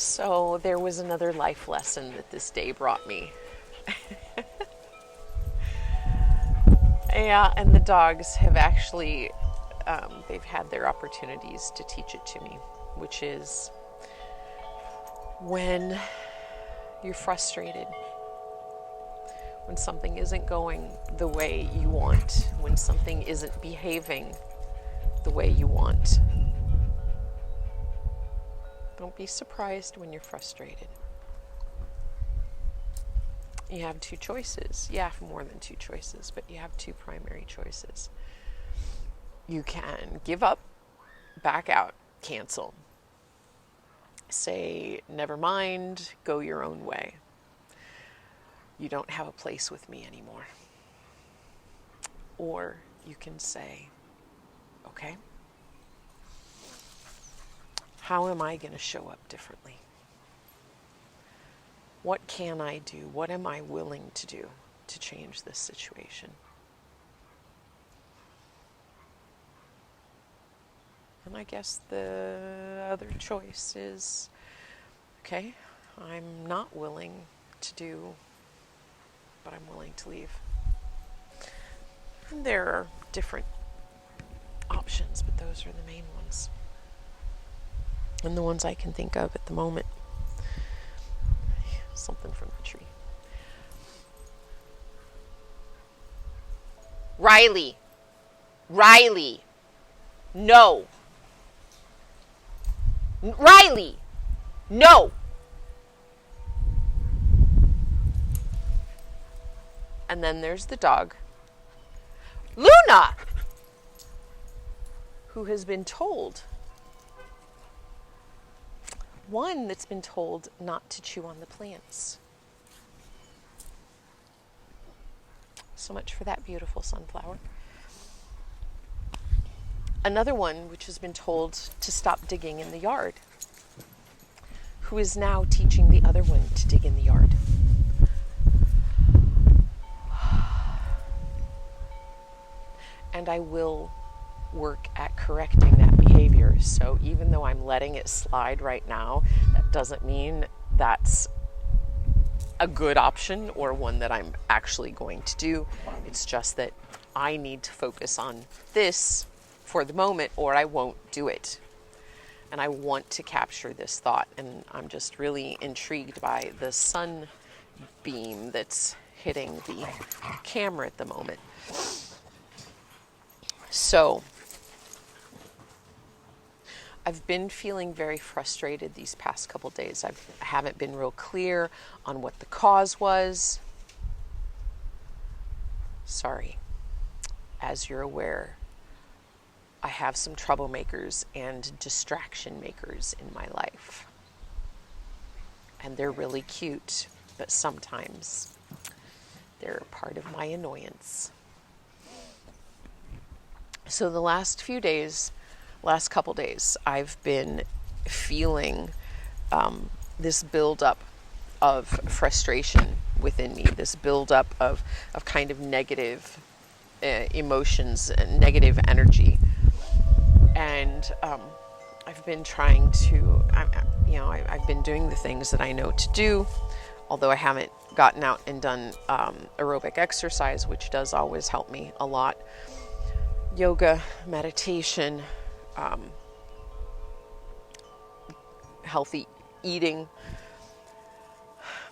So there was another life lesson that this day brought me. Yeah, and the dogs have actually, they've had their opportunities to teach it to me, which is when you're frustrated, when something isn't going the way you want, when something isn't behaving the way you want. Don't be surprised when you're frustrated. You have two choices. You have more than two choices, but you have two primary choices. You can give up, back out, cancel. Say, never mind, go your own way. You don't have a place with me anymore. Or you can say, okay, how am I going to show up differently? What can I do? What am I willing to do to change this situation? And I guess the other choice is, okay, I'm not willing to do, but I'm willing to leave. And there are different options, but those are the main ones. And the ones I can think of at the moment. Something from the tree. Riley, no. Riley, no. And then there's the dog, Luna, who has been told, one that's been told not to chew on the plants. So much for that beautiful sunflower. Another one which has been told to stop digging in the yard, who is now teaching the other one to dig in the yard. And I will work at correcting that behavior. So even though I'm letting it slide right now, that doesn't mean that's a good option or one that I'm actually going to do. It's just that I need to focus on this for the moment or I won't do it. And I want to capture this thought, and I'm just really intrigued by the sun beam that's hitting the camera at the moment. So I've been feeling very frustrated these past couple days. I haven't been real clear on what the cause was. Sorry. As you're aware, I have some troublemakers and distraction makers in my life. And they're really cute, but sometimes they're part of my annoyance. So the last couple days, I've been feeling this buildup of frustration within me, this buildup of kind of negative emotions and negative energy. And I've been trying to, I've been doing the things that I know to do, although I haven't gotten out and done aerobic exercise, which does always help me a lot. Yoga, meditation, healthy eating,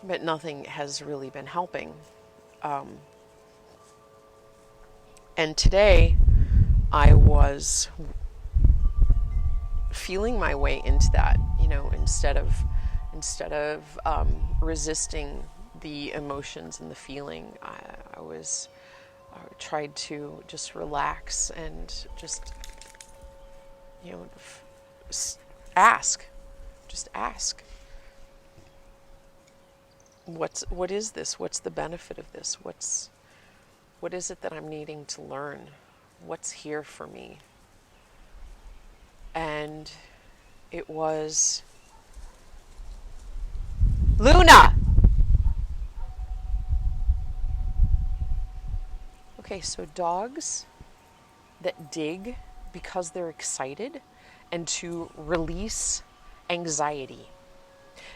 but nothing has really been helping. And today I was feeling my way into that, instead of resisting the emotions and the feeling, I tried to just relax and just, ask. What is this? What's the benefit of this? What is it that I'm needing to learn? What's here for me? And it was Luna! Okay, so dogs that dig because they're excited and to release anxiety.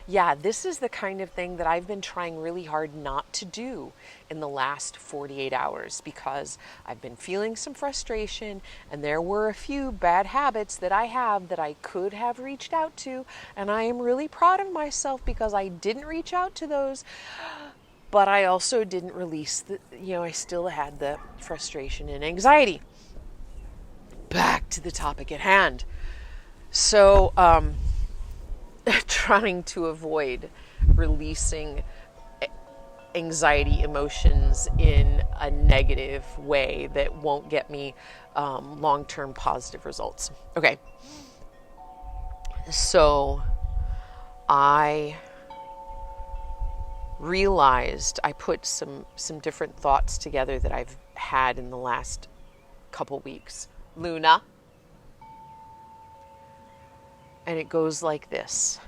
Yeah, this is the kind of thing that I've been trying really hard not to do in the last 48 hours because I've been feeling some frustration, and there were a few bad habits that I have that I could have reached out to, and I am really proud of myself because I didn't reach out to those, but I also didn't release I still had the frustration and anxiety. Back to the topic at hand. So, trying to avoid releasing anxiety emotions in a negative way that won't get me long-term positive results. Okay, so I realized I put some different thoughts together that I've had in the last couple weeks. Luna, and it goes like this.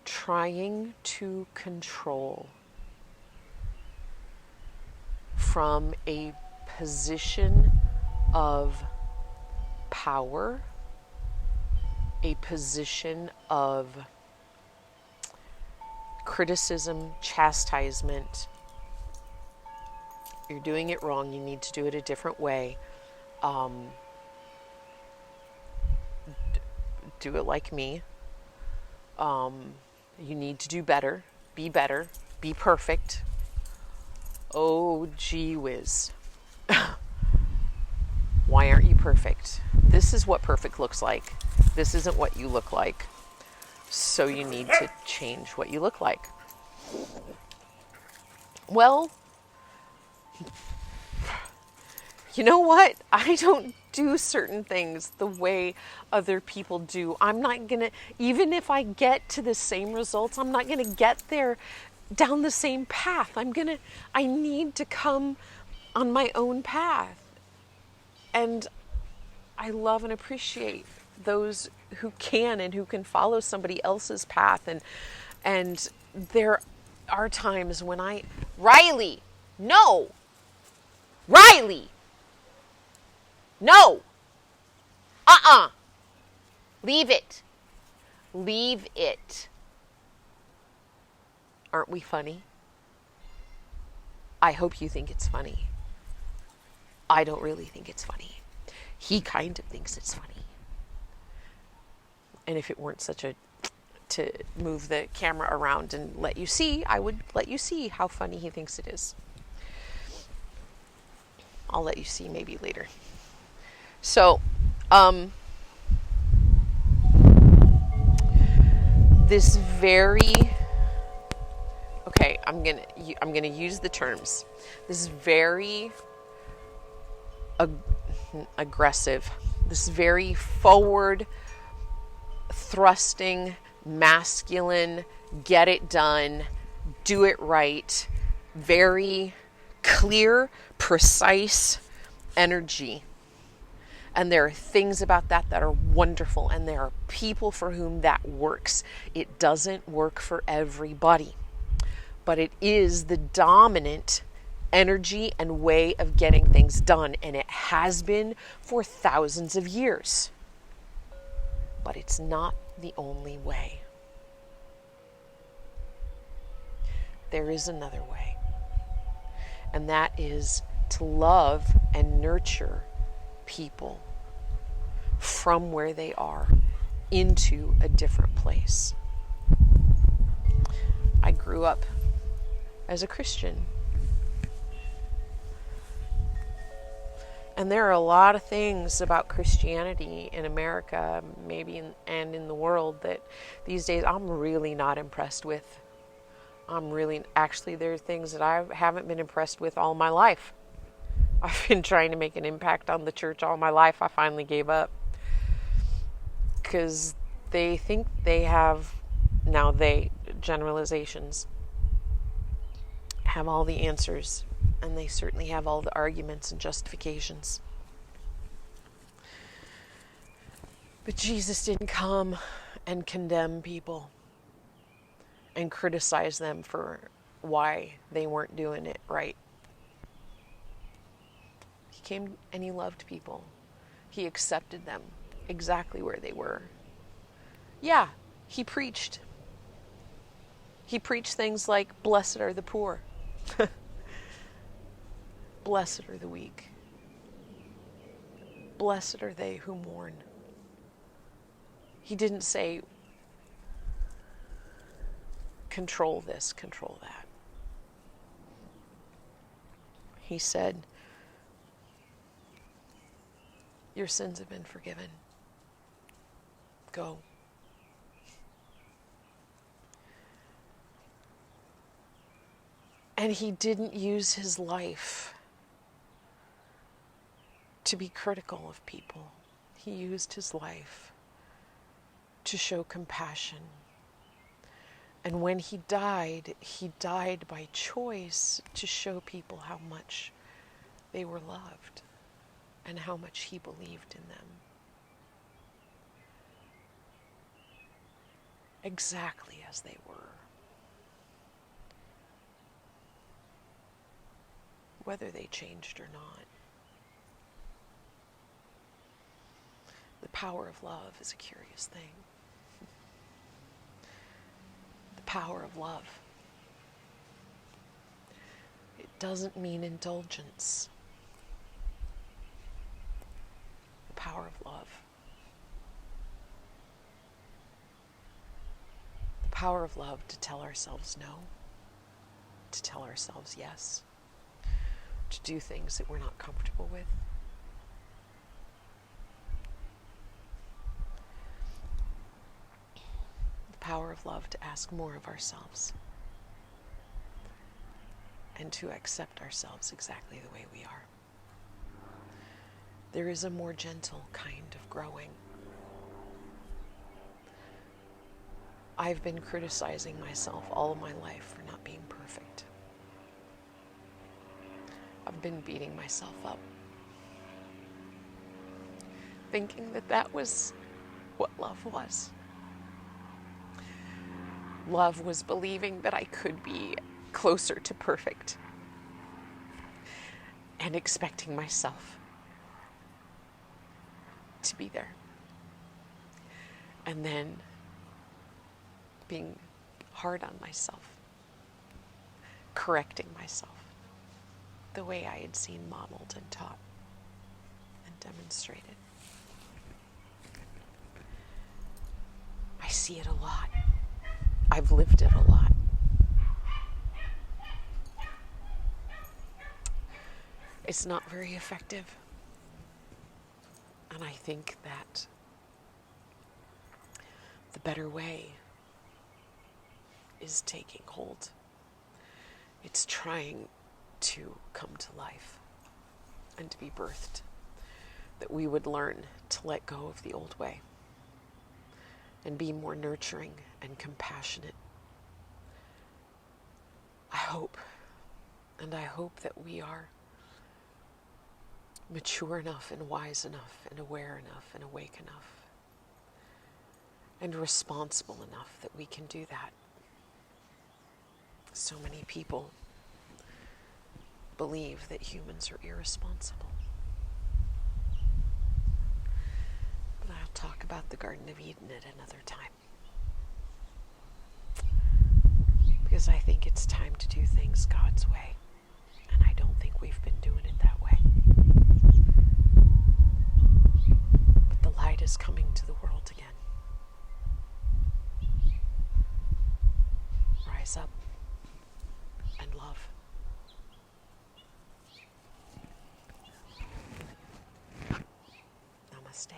Trying to control from a position of power, a position of criticism, chastisement. You're doing it wrong. You need to do it a different way. Do it like me. You need to do better, be perfect. Oh, gee whiz. Why aren't you perfect? This is what perfect looks like. This isn't what you look like. So you need to change what you look like. Well, you know what? I don't do certain things the way other people do. I'm not going to, even if I get to the same results, I'm not going to get there down the same path. I need to come on my own path. And I love and appreciate those who can and who can follow somebody else's path. And there are times when Riley, no! Riley! No! Leave it. Leave it. Aren't we funny? I hope you think it's funny. I don't really think it's funny. He kind of thinks it's funny. And if it weren't such to move the camera around and let you see, I would let you see how funny he thinks it is. I'll let you see maybe later. So, this very, okay, I'm gonna use the terms. This very aggressive, this very forward thrusting, masculine, get it done, do it right, very clear, precise energy. And there are things about that are wonderful, and there are people for whom that works. It doesn't work for everybody, but it is the dominant energy and way of getting things done, and it has been for thousands of years. But it's not the only way. There is another way, and that is to love and nurture people from where they are into a different place. I grew up as a Christian, and there are a lot of things about Christianity in America, maybe and in the world, that these days I'm really not impressed with. Actually, there are things that I haven't been impressed with all my life. I've been trying to make an impact on the church all my life. I finally gave up because they think they have, generalizations, have all the answers, and they certainly have all the arguments and justifications. But Jesus didn't come and condemn people and criticize them for why they weren't doing it right. He came and he loved people. He accepted them exactly where they were. Yeah, he preached. He preached things like, blessed are the poor. Blessed are the weak. Blessed are they who mourn. He didn't say, control this, control that. He said, your sins have been forgiven. Go. And he didn't use his life to be critical of people. He used his life to show compassion. And when he died by choice to show people how much they were loved and how much he believed in them. Exactly as they were. Whether they changed or not. The power of love is a curious thing. The power of love. It doesn't mean indulgence. The power of love. The power of love to tell ourselves no, to tell ourselves yes, to do things that we're not comfortable with. The power of love to ask more of ourselves and to accept ourselves exactly the way we are. There is a more gentle kind of growing. I've been criticizing myself all of my life for not being perfect. I've been beating myself up, thinking that that was what love was. Love was believing that I could be closer to perfect and expecting myself to be there. And then being hard on myself, correcting myself the way I had seen modeled and taught and demonstrated. I see it a lot. I've lived it a lot. It's not very effective. And I think that the better way is taking hold. It's trying to come to life and to be birthed. That we would learn to let go of the old way and be more nurturing and compassionate. I hope that we are mature enough and wise enough and aware enough and awake enough and responsible enough that we can do that. So many people believe that humans are irresponsible. But I'll talk about the Garden of Eden at another time. Because I think it's time to do things God's way. And I don't think we've been doing it that way. But the light is coming to the world again. Rise up and love. Namaste.